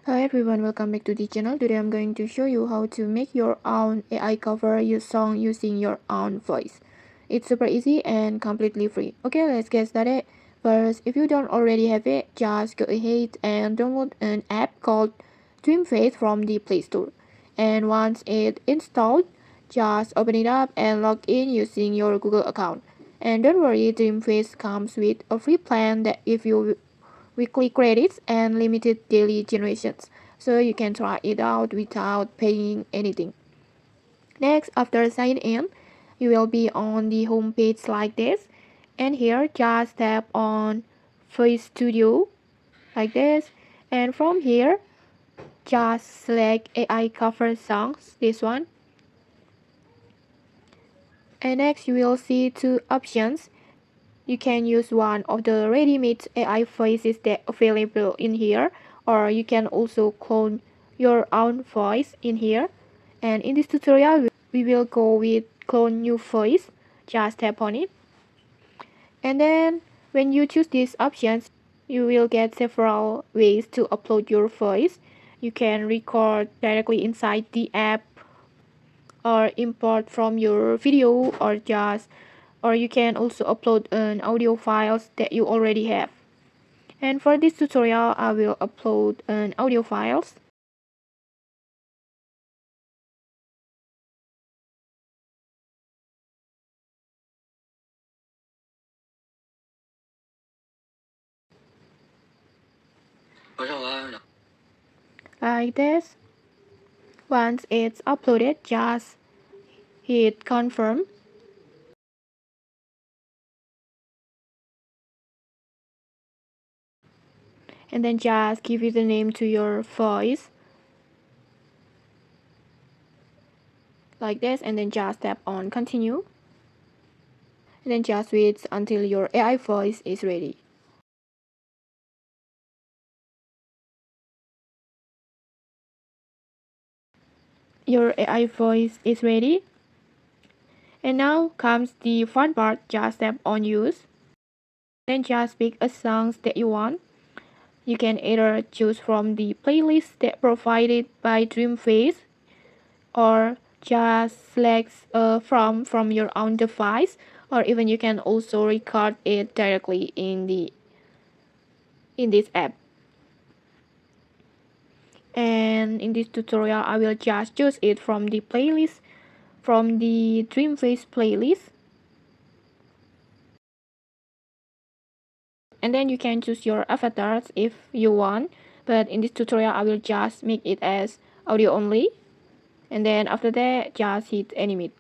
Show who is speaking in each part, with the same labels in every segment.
Speaker 1: Hi everyone, welcome back to the channel. Today I'm going to show you how to make your own AI cover your song using your own voice. It's super easy and completely free. Okay, let's get started. First, if you don't already have it, just go ahead and download an app called Dreamface from the Play Store. And once it's installed, just open it up and log in using your Google account. And don't worry, Dreamface comes with a free plan that gives you weekly credits and limited daily generations, so you can try it out without paying anything. Next, after sign in, you will be on the home page like this, and here just tap on Voice Studio like this, and from here just select AI cover songs, this one. And next you will see two options. You can use one of the ready-made AI voices that are available in here, or you can also clone your own voice in here. And in this tutorial, we will go with clone new voice. Just tap on it. And then when you choose these options, you will get several ways to upload your voice. You can record directly inside the app, or import from your video, or you can also upload an audio files that you already have. And for this tutorial, I will upload an audio files. Like this. Once it's uploaded, just hit confirm. And then just give it a name to your voice. Like this, and then just tap on continue. And then just wait until your AI voice is ready. Your AI voice is ready. And now comes the fun part, just tap on use. Then just pick a song that you want. You can either choose from the playlist that provided by Dreamface, or just select from your own device, or even you can also record it directly in this app. And in this tutorial, I will just choose it from the playlist, from the Dreamface playlist. And then you can choose your avatars if you want, but in this tutorial I will just make it as audio only. And then after that, just hit animate.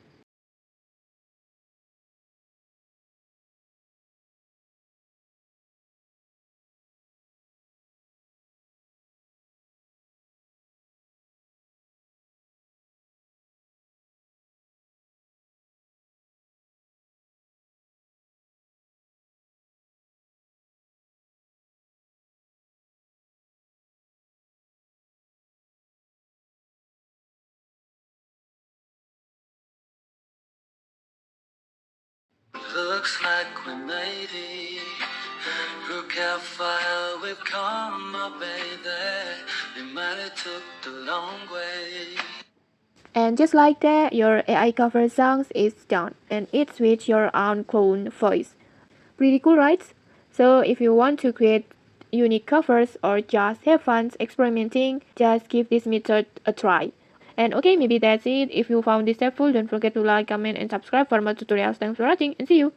Speaker 2: Looks like we made it. Look how far we've come, my baby. We might have took the long way.
Speaker 1: And just like that, your AI cover songs is done, and it's with your own clone voice. Pretty cool, right? So if you want to create unique covers or just have fun experimenting, just give this method a try. And okay, maybe that's it. If you found this helpful, don't forget to like, comment, and subscribe for more tutorials. Thanks for watching, and see you!